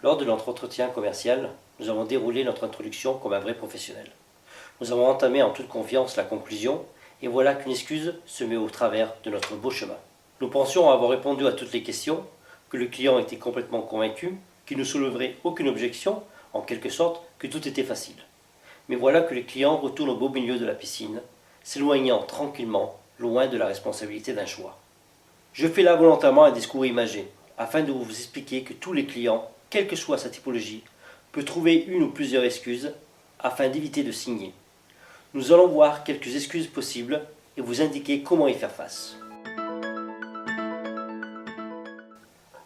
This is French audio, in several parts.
Lors de notre entretien commercial, nous avons déroulé notre introduction comme un vrai professionnel. Nous avons entamé en toute confiance la conclusion, et voilà qu'une excuse se met au travers de notre beau chemin. Nous pensions avoir répondu à toutes les questions, que le client était complètement convaincu, qu'il ne souleverait aucune objection, en quelque sorte que tout était facile. Mais voilà que le client retourne au beau milieu de la piscine, s'éloignant tranquillement, loin de la responsabilité d'un choix. Je fais là volontairement un discours imagé, afin de vous expliquer que tous les clients, quelle que soit sa typologie, peuvent trouver une ou plusieurs excuses afin d'éviter de signer. Nous allons voir quelques excuses possibles et vous indiquer comment y faire face.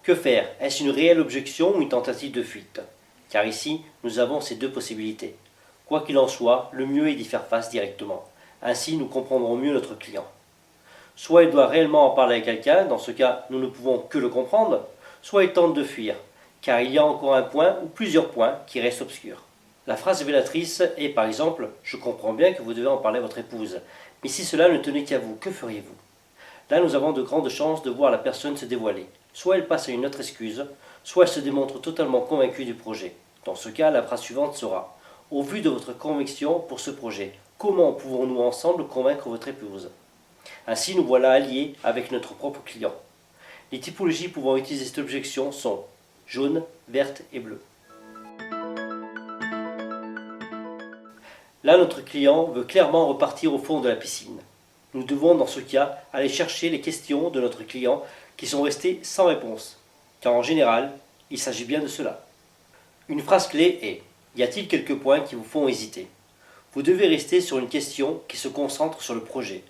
Que faire? Est-ce une réelle objection ou une tentative de fuite? Car ici, nous avons ces deux possibilités. Quoi qu'il en soit, le mieux est d'y faire face directement. Ainsi, nous comprendrons mieux notre client. Soit il doit réellement en parler à quelqu'un, dans ce cas, nous ne pouvons que le comprendre, soit il tente de fuir, car il y a encore un point ou plusieurs points qui restent obscurs. La phrase révélatrice est par exemple « Je comprends bien que vous devez en parler à votre épouse, mais si cela ne tenait qu'à vous, que feriez-vous » Là, nous avons de grandes chances de voir la personne se dévoiler. Soit elle passe à une autre excuse, soit elle se démontre totalement convaincue du projet. Dans ce cas, la phrase suivante sera « Au vu de votre conviction pour ce projet, comment pouvons-nous ensemble convaincre votre épouse ?» Ainsi, nous voilà alliés avec notre propre client. Les typologies pouvant utiliser cette objection sont jaune, verte et bleue. Là, notre client veut clairement repartir au fond de la piscine. Nous devons, dans ce cas, aller chercher les questions de notre client qui sont restées sans réponse, car en général, il s'agit bien de cela. Une phrase clé est « Y a-t-il quelques points qui vous font hésiter ?» Vous devez rester sur une question qui se concentre sur le projet.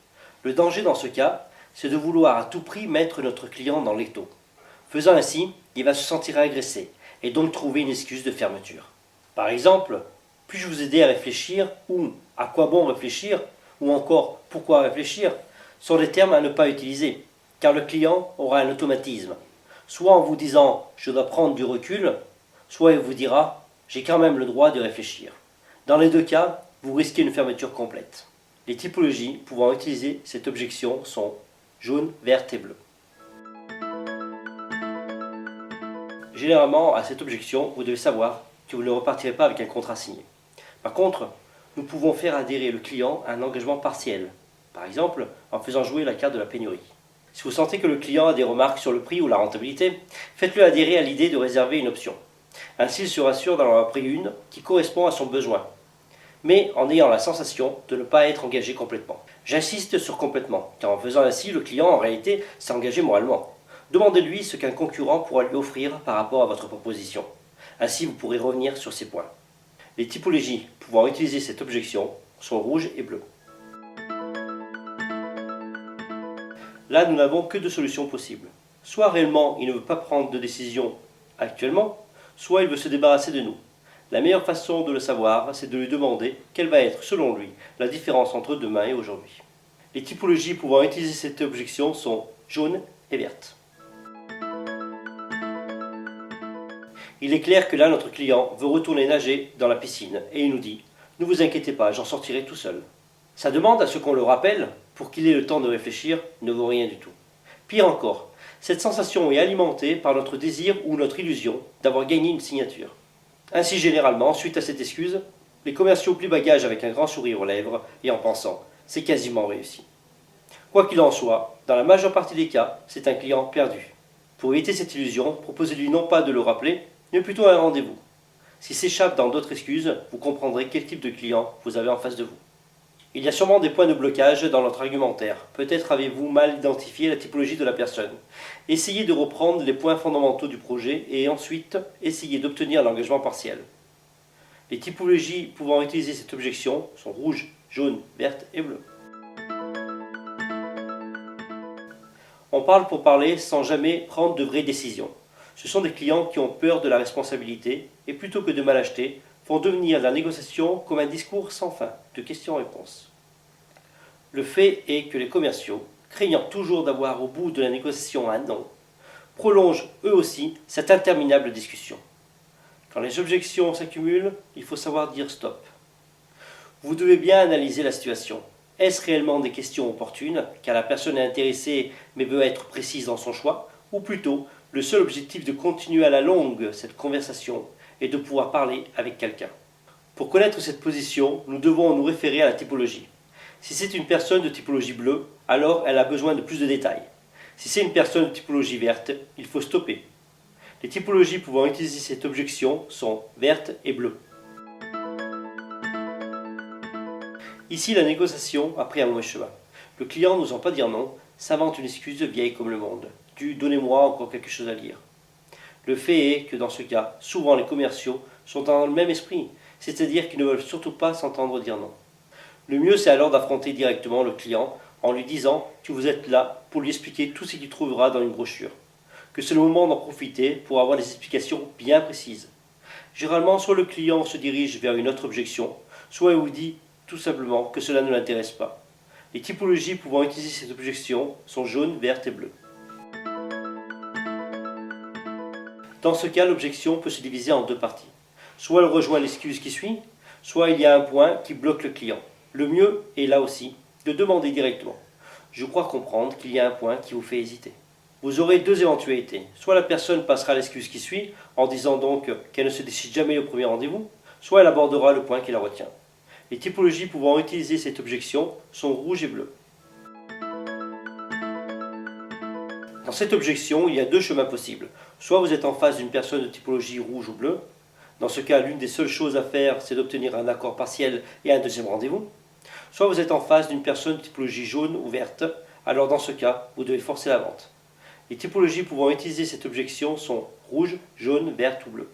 Le danger dans ce cas, c'est de vouloir à tout prix mettre notre client dans l'étau. Faisant ainsi, il va se sentir agressé et donc trouver une excuse de fermeture. Par exemple, puis-je vous aider à réfléchir ou à quoi bon réfléchir ou encore pourquoi réfléchir sont des termes à ne pas utiliser, car le client aura un automatisme. Soit en vous disant je dois prendre du recul, soit il vous dira j'ai quand même le droit de réfléchir. Dans les deux cas, vous risquez une fermeture complète. Les typologies pouvant utiliser cette objection sont jaune, verte et bleue. Généralement, à cette objection, vous devez savoir que vous ne repartirez pas avec un contrat signé. Par contre, nous pouvons faire adhérer le client à un engagement partiel, par exemple en faisant jouer la carte de la pénurie. Si vous sentez que le client a des remarques sur le prix ou la rentabilité, faites-le adhérer à l'idée de réserver une option. Ainsi, il se rassure d'en avoir pris une qui correspond à son besoin, mais en ayant la sensation de ne pas être engagé complètement. J'insiste sur complètement, car en faisant ainsi, le client en réalité s'est engagé moralement. Demandez-lui ce qu'un concurrent pourra lui offrir par rapport à votre proposition. Ainsi, vous pourrez revenir sur ces points. Les typologies pouvant utiliser cette objection sont rouge et bleu. Là, nous n'avons que deux solutions possibles. Soit réellement, il ne veut pas prendre de décision actuellement, soit il veut se débarrasser de nous. La meilleure façon de le savoir, c'est de lui demander quelle va être, selon lui, la différence entre demain et aujourd'hui. Les typologies pouvant utiliser cette objection sont jaune et verte. Il est clair que là, notre client veut retourner nager dans la piscine et il nous dit « Ne vous inquiétez pas, j'en sortirai tout seul ». Sa demande à ce qu'on le rappelle, pour qu'il ait le temps de réfléchir, ne vaut rien du tout. Pire encore, cette sensation est alimentée par notre désir ou notre illusion d'avoir gagné une signature. Ainsi, généralement, suite à cette excuse, les commerciaux plient bagage avec un grand sourire aux lèvres et en pensant « c'est quasiment réussi ». Quoi qu'il en soit, dans la majeure partie des cas, c'est un client perdu. Pour éviter cette illusion, proposez-lui non pas de le rappeler, mais plutôt un rendez-vous. S'il s'échappe dans d'autres excuses, vous comprendrez quel type de client vous avez en face de vous. Il y a sûrement des points de blocage dans notre argumentaire. Peut-être avez-vous mal identifié la typologie de la personne. Essayez de reprendre les points fondamentaux du projet et ensuite essayez d'obtenir l'engagement partiel. Les typologies pouvant utiliser cette objection sont rouge, jaune, verte et bleue. On parle pour parler sans jamais prendre de vraies décisions. Ce sont des clients qui ont peur de la responsabilité et plutôt que de mal acheter, font devenir la négociation comme un discours sans fin de questions-réponses. Le fait est que les commerciaux, craignant toujours d'avoir au bout de la négociation un non, prolongent eux aussi cette interminable discussion. Quand les objections s'accumulent, il faut savoir dire stop. Vous devez bien analyser la situation. Est-ce réellement des questions opportunes, car la personne est intéressée mais veut être précise dans son choix, ou plutôt Le seul objectif de continuer à la longue cette conversation est de pouvoir parler avec quelqu'un. Pour connaître cette position, nous devons nous référer à la typologie. Si c'est une personne de typologie bleue, alors elle a besoin de plus de détails. Si c'est une personne de typologie verte, il faut stopper. Les typologies pouvant utiliser cette objection sont verte et bleue. Ici, la négociation a pris un mauvais chemin. Le client, n'osant pas dire non, s'invente une excuse vieille comme le monde, du « donnez-moi encore quelque chose à lire ». Le fait est que dans ce cas, souvent les commerciaux sont dans le même esprit, c'est-à-dire qu'ils ne veulent surtout pas s'entendre dire non. Le mieux, c'est alors d'affronter directement le client en lui disant que vous êtes là pour lui expliquer tout ce qu'il trouvera dans une brochure, que c'est le moment d'en profiter pour avoir des explications bien précises. Généralement, soit le client se dirige vers une autre objection, soit il vous dit tout simplement que cela ne l'intéresse pas. Les typologies pouvant utiliser cette objection sont jaune, verte et bleue. Dans ce cas, l'objection peut se diviser en deux parties. Soit elle rejoint l'excuse qui suit, soit il y a un point qui bloque le client. Le mieux est là aussi de demander directement. Je crois comprendre qu'il y a un point qui vous fait hésiter. Vous aurez deux éventualités. Soit la personne passera l'excuse qui suit, en disant donc qu'elle ne se décide jamais au premier rendez-vous, soit elle abordera le point qui la retient. Les typologies pouvant utiliser cette objection sont rouge et bleu. Dans cette objection, il y a deux chemins possibles. Soit vous êtes en face d'une personne de typologie rouge ou bleue. Dans ce cas, l'une des seules choses à faire, c'est d'obtenir un accord partiel et un deuxième rendez-vous. Soit vous êtes en face d'une personne de typologie jaune ou verte. Alors dans ce cas, vous devez forcer la vente. Les typologies pouvant utiliser cette objection sont rouge, jaune, verte ou bleu.